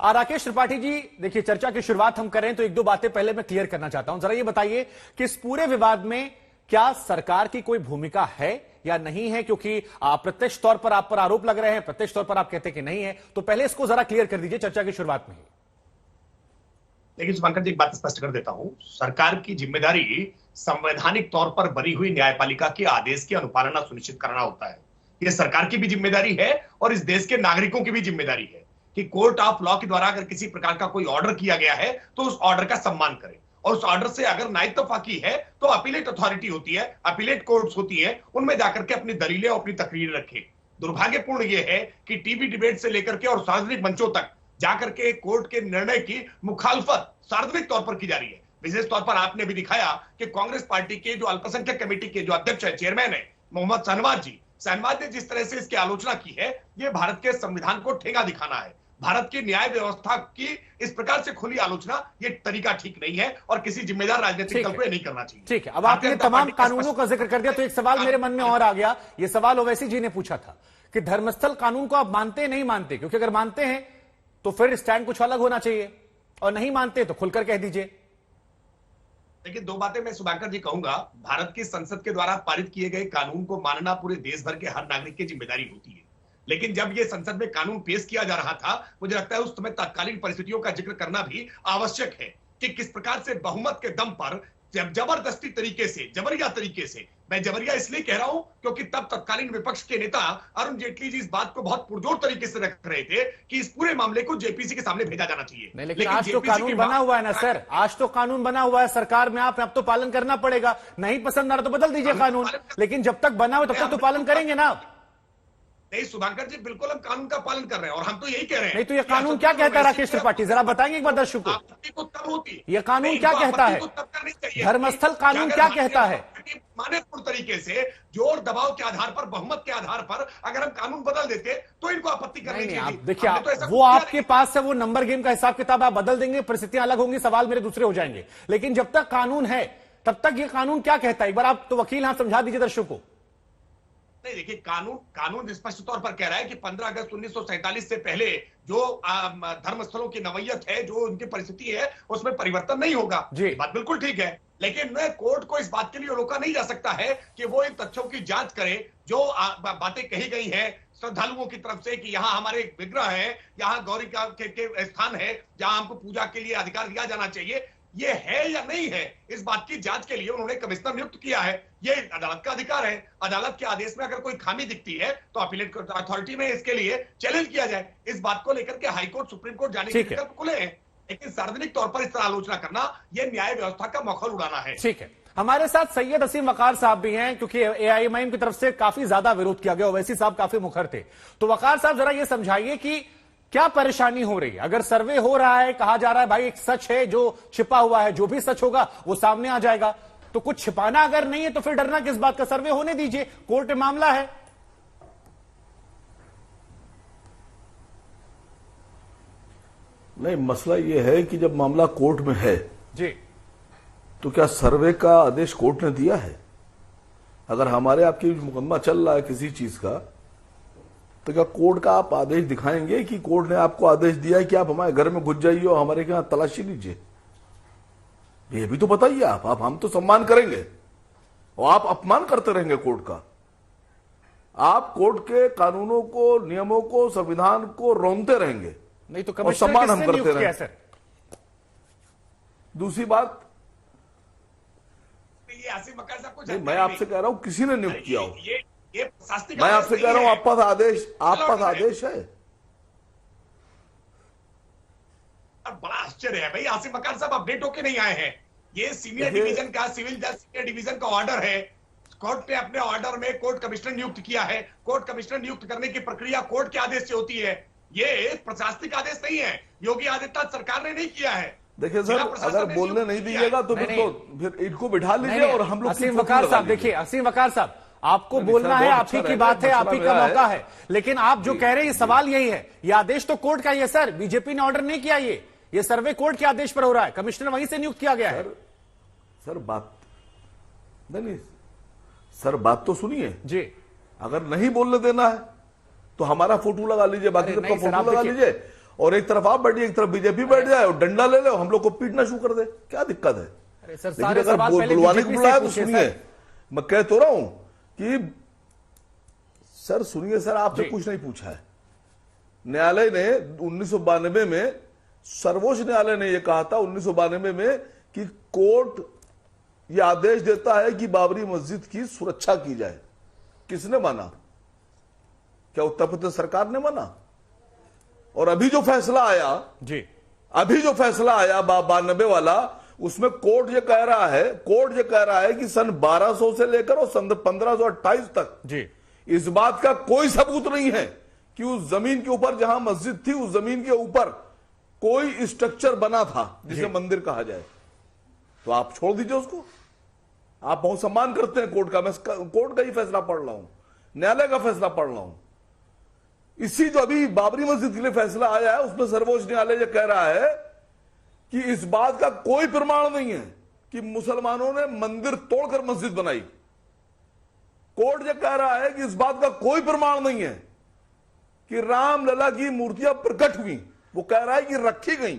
राकेश त्रिपाठी जी, देखिए चर्चा की शुरुआत हम करें तो एक दो बातें पहले मैं क्लियर करना चाहता हूं। जरा ये बताइए कि इस पूरे विवाद में क्या सरकार की कोई भूमिका है या नहीं है, क्योंकि प्रत्यक्ष तौर पर आप पर आरोप लग रहे हैं, प्रत्यक्ष तौर पर आप कहते हैं कि नहीं है, तो पहले इसको जरा क्लियर कर दीजिए चर्चा की शुरुआत में ही। लेकिन शुभंकर जी, एक बात स्पष्ट कर देता हूं, सरकार की जिम्मेदारी संवैधानिक तौर पर बनी हुई न्यायपालिका के आदेश की अनुपालना सुनिश्चित करना होता है। यह सरकार की भी जिम्मेदारी है और इस देश के नागरिकों की भी जिम्मेदारी है कि कोर्ट ऑफ लॉ के द्वारा अगर किसी प्रकार का कोई ऑर्डर किया गया है तो उस ऑर्डर का सम्मान करें, और उस ऑर्डर से अगर नाइतफाकी है तो अपीलेट अथॉरिटी होती है, अपीलेट कोर्ट्स होती है, उनमें जाकर के अपनी दलीलें और अपनी तकरीरें रखें। दुर्भाग्यपूर्ण यह है कि टीवी डिबेट से लेकर के और सार्वजनिक मंचों तक जाकर के कोर्ट के निर्णय की मुखालफत सार्वजनिक तौर पर की जा रही है। विशेष तौर पर आपने भी दिखाया कि कांग्रेस पार्टी के जो अल्पसंख्यक कमेटी के जो अध्यक्ष है, चेयरमैन है मोहम्मद शहनवाज ने जिस तरह से इसकी आलोचना की है, यह भारत के संविधान को ठेंगा दिखाना है। भारत की न्याय व्यवस्था की इस प्रकार से खुली आलोचना, ये तरीका ठीक नहीं है और किसी जिम्मेदार राजनीतिक दल को नहीं करना चाहिए। ठीक है, अब आपने तमाम कानूनों का जिक्र कर दिया तो एक सवाल मेरे मन में और आ गया। ये सवाल ओवैसी जी ने पूछा था कि धर्मस्थल कानून को आप मानते नहीं मानते, क्योंकि अगर मानते हैं तो फिर स्टैंड कुछ अलग होना चाहिए, और नहीं मानते तो खुलकर कह दीजिए। देखिए, दो बातें मैं शुभंकर जी कहूंगा। भारत की संसद के द्वारा पारित किए गए कानून को मानना पूरे देश भर के हर नागरिक की जिम्मेदारी होती है, लेकिन जब यह संसद में कानून पेश किया जा रहा था, मुझे लगता है उस समय तत्कालीन परिस्थितियों का जिक्र करना भी आवश्यक है कि किस प्रकार से बहुमत के दम पर जबरदस्ती तरीके से, जबरिया तरीके से, मैं जबरिया इसलिए कह रहा हूं क्योंकि तब तत्कालीन विपक्ष के नेता अरुण जेटली जी इस बात को बहुत पुरजोर तरीके से रख रहे थे कि इस पूरे मामले को जेपीसी के सामने भेजा जाना चाहिए। नहीं, लेकिन आज तो कानून बना हुआ है ना सर, आज तो कानून बना हुआ है सरकार में, आप अब तो पालन करना पड़ेगा। नहीं पसंद आ रहा तो बदल दीजिए कानून, लेकिन जब तक बना हो तब तक तो पालन करेंगे ना आप। नहीं शुभंकर जी, बिल्कुल हम कानून का पालन कर रहे हैं और हम तो यही कह रहे हैं। नहीं तो ये कानून क्या कहता है राकेश त्रिपाठी, जरा बताएंगे एक बार दर्शकों को, तब होती ये कानून क्या कहता है? धर्मस्थल कानून क्या कहता है? मान्यपूर्ण तरीके से जोर दबाव के आधार पर, बहुमत के आधार पर अगर हम कानून बदल देते तो इनको आपत्ति करनी चाहिए। आप देखिए, वो आपके पास है, वो नंबर गेम का हिसाब किताब, आप बदल देंगे, परिस्थितियां अलग होंगी, सवाल मेरे दूसरे हो जाएंगे। लेकिन जब तक कानून है तब तक ये कानून क्या कहता है, एक बार आप तो वकील हैं, समझा दीजिए दर्शकों को। नहीं देखिए, कानून स्पष्ट तौर पर कह रहा है कि 15 अगस्त 1947 से पहले जो धर्मस्थलों की नवैयत है, जो उनकी परिस्थिति है, उसमें परिवर्तन नहीं होगा। बात बिल्कुल ठीक है, लेकिन कोर्ट को इस बात के लिए रोका नहीं जा सकता है कि वो इन तथ्यों की जांच करे जो बातें कही गई हैं श्रद्धालुओं की तरफ से कि यहाँ हमारे विग्रह है, यहाँ गौरी के स्थान है जहां हमको पूजा के लिए अधिकार दिया जाना चाहिए, ये है या नहीं है, इस बात की जांच के लिए उन्होंने कमिश्नर नियुक्त किया है। ये अदालत का अधिकार है। अदालत के आदेश में अगर कोई खामी दिखती है तो अपीलेट अथॉरिटी में इसके लिए चैलेंज किया जाए। इस बात को लेकर के हाईकोर्ट, सुप्रीम कोर्ट जाने के विकल्प खुले हैं, लेकिन सार्वजनिक तौर पर इस तरह आलोचना करना यह न्याय व्यवस्था का मखौल उड़ाना है। ठीक है, हमारे साथ सैयद असीम वकार साहब भी हैं, क्योंकि एआईएमआईएम की तरफ से काफी ज्यादा विरोध किया गया, ओवैसी साहब काफी मुखर थे। तो वकार साहब जरा ये समझाइए कि क्या परेशानी हो रही है? अगर सर्वे हो रहा है, कहा जा रहा है भाई एक सच है जो छिपा हुआ है, जो भी सच होगा वो सामने आ जाएगा, तो कुछ छिपाना अगर नहीं है तो फिर डरना किस बात का? सर्वे होने दीजिए, कोर्ट में मामला है। नहीं, मसला यह है कि जब मामला कोर्ट में है जी, तो क्या सर्वे का आदेश कोर्ट ने दिया है? अगर हमारे आपकी मुकदमा चल रहा है किसी चीज का, तो क्या कोर्ट का आप आदेश दिखाएंगे कि कोर्ट ने आपको आदेश दिया है कि आप हमारे घर में घुस जाइए और हमारे यहां तलाशी लीजिए? ये भी तो बताइए आप हम तो सम्मान करेंगे और आप अपमान करते रहेंगे कोर्ट का। आप कोर्ट के कानूनों को, नियमों को, संविधान को रोनते रहेंगे, नहीं तो और सम्मान हम करते रहेंगे। सर दूसरी बात, ये आसिफ वकार साहब को, मैं आपसे कह रहा हूं किसी ने नियुक्त किया हो, ये प्रशासनिक, मैं आपसे कह रहा हूं आप पास आदेश है। बड़ा आश्चर्य है भाई, आसिफ वकार साहब अपडेट होके नहीं आए हैं। ये सीनियर डिवीजन का, सिविल जज सीनियर डिवीजन का ऑर्डर है। कोर्ट ने अपने ऑर्डर में कोर्ट कमिश्नर नियुक्त किया है। कोर्ट कमिश्नर नियुक्त करने की प्रक्रिया कोर्ट के आदेश से होती है, ये प्रशासनिक आदेश नहीं है। योगी आदित्यनाथ सरकार ने नहीं किया है। देखिए सर, अगर बोलने नहीं दीजिएगा तो फिर इनको बिठा लीजिए और हम लोग। असीम वकार साहब, देखिए असीम वकार साहब, आपको बोलना है, आप ही की बात है, आप ही का मौका है, लेकिन आप जो कह रहे हैं सवाल यही है, ये आदेश तो कोर्ट का ही है सर, बीजेपी ने ऑर्डर नहीं किया, ये सर्वे कोर्ट के आदेश पर हो रहा है, कमिश्नर वहीं से नियुक्त किया गया है। सर बात नहीं सर, बात तो सुनिए जी। अगर नहीं बोलने देना है तो हमारा फोटो लगा लीजिए, बाकी सबका फोटो लगा लीजिए और एक तरफ आप बैठिए, एक तरफ बीजेपी बैठ जाए और डंडा ले ले, हम लोग को पीटना शुरू कर दे, क्या दिक्कत है? अरे सर, लेकिन सारे अगर सवाल पहले बुलवाने को बीजेपी से बुलाया तो पूछिए सुनिए, सर। मैं कह तो रहा हूं कि सर सुनिए सर, आपसे जी। कुछ नहीं पूछा है। न्यायालय ने 1992 में, सर्वोच्च न्यायालय ने यह कहा था 1992 में कि कोर्ट यह आदेश देता है कि बाबरी मस्जिद की सुरक्षा की जाए। किसने माना? क्या उत्तर प्रदेश सरकार ने माना? और अभी जो फैसला आया जी, अभी जो फैसला आया 92 वाला, उसमें कोर्ट ये कह रहा है कि सन 1200 से लेकर और सन 1528 तक जी, इस बात का कोई सबूत नहीं है कि उस जमीन के ऊपर जहां मस्जिद थी, उस जमीन के ऊपर कोई स्ट्रक्चर बना था जिसे मंदिर कहा जाए। तो आप छोड़ दीजिए उसको। आप बहुत सम्मान करते हैं कोर्ट का, मैं कोर्ट का ही फैसला पढ़ रहा हूं, न्यायालय का फैसला पढ़ रहा हूं। इसी जो अभी बाबरी मस्जिद के लिए फैसला आया है, उसमें सर्वोच्च न्यायालय यह कह रहा है कि इस बात का कोई प्रमाण नहीं है कि मुसलमानों ने मंदिर तोड़कर मस्जिद बनाई। कोर्ट यह कह रहा है कि इस बात का कोई प्रमाण नहीं है कि रामलला की मूर्तियां प्रकट हुई। वो कह रहा है कि रखी गई।